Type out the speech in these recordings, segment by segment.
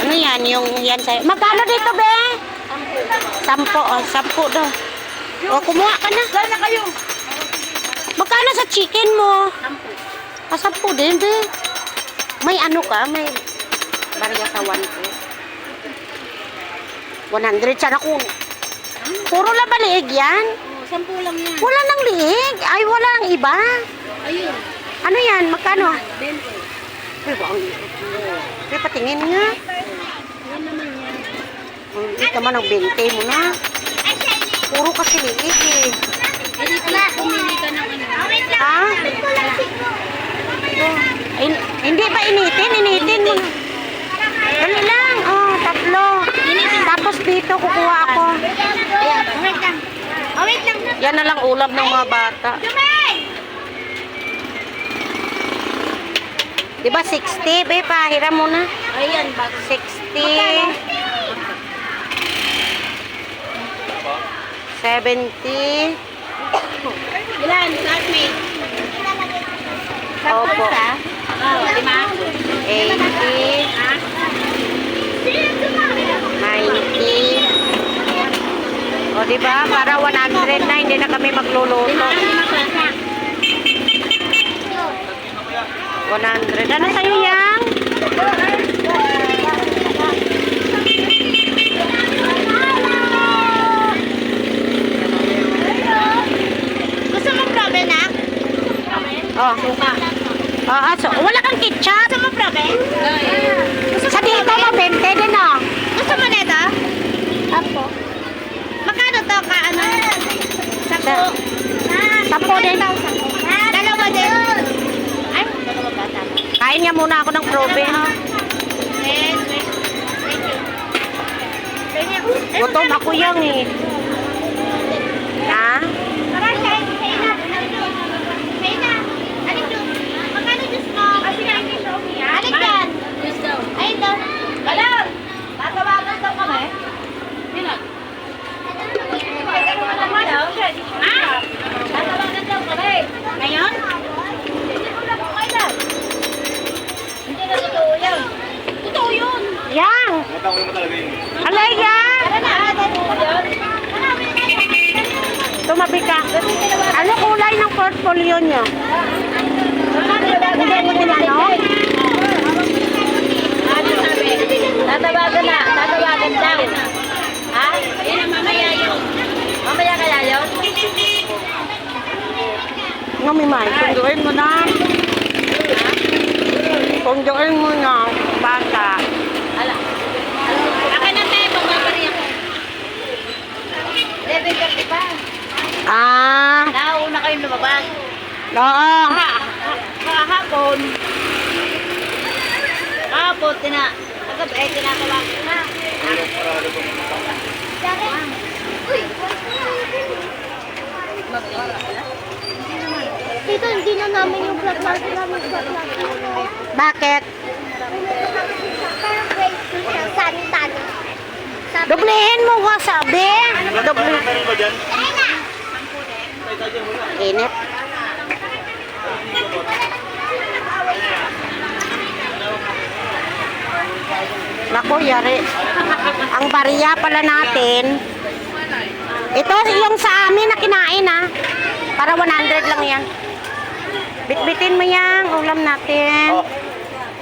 Ano yan? Yung yan sa'yo. Magkano dito, be? 10. Oh, 10 daw. O, kumuha ka na. Saan na kayo? Magkano sa chicken mo? 10 din, be. May ano ka? May barya sa 1 po. 100 sana kung. Puro lang ba liig yan? 10 lang yan. Wala nang liig. Ay, wala nang iba. Ayun. Ano yan? Magkano? 20. Ay, bang liig mo. Ay, patingin nga. Yan naman yan. Liig naman ang 20 mo na. Puro kasi liig eh. Pumili ka ng ano. Ha? Ay, hindi ba initin? Initin mo na. Dali lang. Oh, 3. Tapos dito kukuha ako. Wait lang. Wait lang. Yan na lang ulam ng mga bata. Diba 60? Be, pahiram mo na. Ayan, bago. 60. 70. Ilan? Classmate? Opo. Oo, 5. 80. 90. O, diba? Para 100 na, hindi na kami magluluto. 100. Ano sa'yo, Yang? Gusto mo probe na? Oh. Suka. So, wala kang ketchup? Gusto mo probe? Sa dito mo, 20 din, oh. Gusto mo nito? Apo. Magkano to ka ano? 10. 10 din. Dalawa din. Ay, dalawa ba tama? Kain niya muna ako ng proben. Yes, wait. Thank you. Gutom ako yang eh. Ha? Tara, kain na. Kain na. Alin doon? Magkano juice mo? Kasi nga hindi siya umiyak. Alin dyan? Juice daw. Ayun daw. Galang! Tatawagan daw kami. Sino? Ha? Tatawagan daw kami. Ngayon? Hindi ko lang kung kailan. Hindi na totoo yan. Totoo yun. Yang! Alay, Yang! Tara na. Totoo yun. Tumabi ka. Ano kulay ng portfolio niyo? Hindi mo tinanong? Ano sabi? Tatawagan na. Tatawagan daw. Ha? Yan ang mamaya yun. Mamaya kaya yun? Ngumimay, sunduin mo na. Sunduin mo na, bata. Ala. Akin na tayo. Pagmamari ako. 11:30 pa. Ah, Nauna kayong lumabas. oo. Kahapon. Kahapon, tinatawagan ko na. Uy! Dito, hindi na namin yung vlog natin namin vlog natin. Bakit? Parang grade 2 siya, sani-sani. Doblehin mo ko sabi. Doble. Init. Naku, yari. Ang barya pala natin. Ito yung sa amin na kinain ah. Para 100 lang yan. Bitbitin mo yan, ulam natin.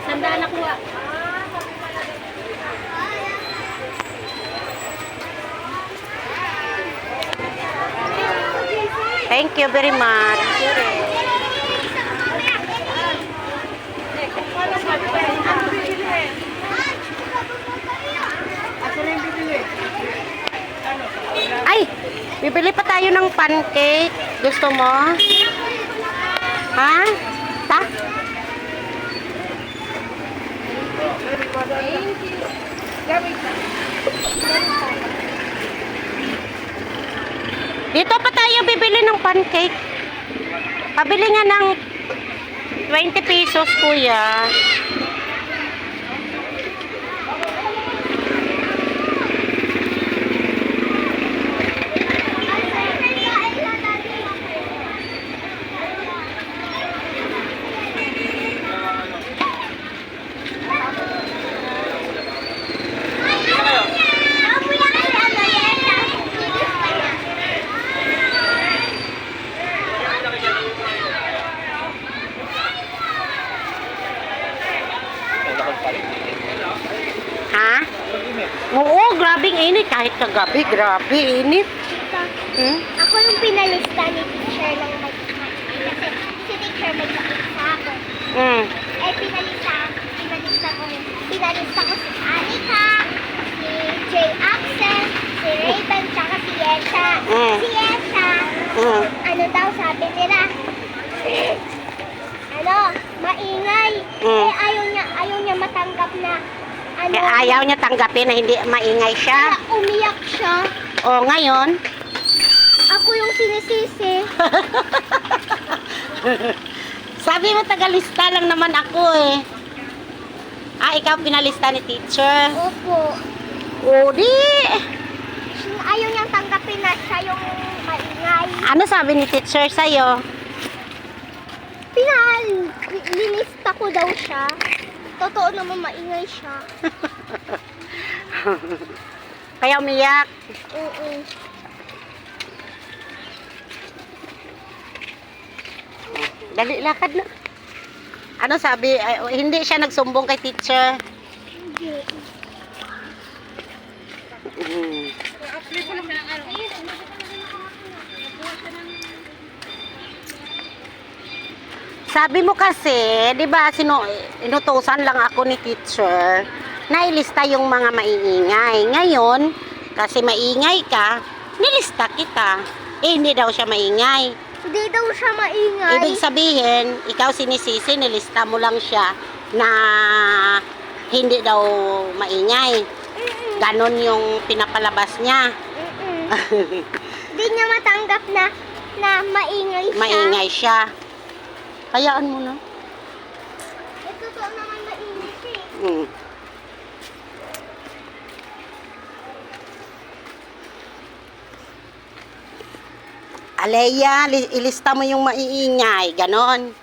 Sandaan na kuha. Thank you very much. Ay, bibili pa tayo ng pancake. Gusto mo? Ha? Ta? Dito pa tayo bibili ng pancake. Pabili nga ng 20 pesos, kuya. Oo, grabing init. Kahit kagabi, grabe init. Tita, Hmm? ako yung pinalista ni teacher ng kasi si teacher may sakit sa akin. Hmm. Eh, pinalista ko si Anika, si Jay Axel, si Raven, tsaka si Yesha. Mm. Si Yesha, Hmm. ano daw sabi nila? Ano, maingay. Mm. Eh, ayaw niya matanggap na, ano, Kaya ayaw niya tanggapin na hindi maingay siya. kaya umiyak siya. O, ngayon, Ako yung sinisisi. sabi mo tagalista lang naman ako eh. Ah, ikaw pinalista ni teacher. Opo. O, di. Ayaw niyang tanggapin na siya yung maingay. Ano sabi ni teacher sa'yo? Linista ko daw siya. Totoo naman maingay siya. Kaya umiyak. Oo. Dali, lakad na. Ano sabi? Ay, hindi siya nagsumbong kay teacher. Hindi. Mm. Sabi mo kasi, 'di ba, inutusan lang ako ni teacher na ilista yung mga maiingay. Ngayon, kasi maingay ka, nilista kita. Eh, hindi daw siya maingay. Hindi daw siya maingay. Ibig sabihin, ikaw sinisisi, nilista mo lang siya na hindi daw maingay. Mm-mm. Ganon yung pinapalabas niya. Mm-mm. Hindi niya matanggap na maingay siya. Maingay siya. Hayaan mo na. Eh, totoo naman maingay siya eh. Mm. Aleya, ilista mo yung maiingay. Ganon.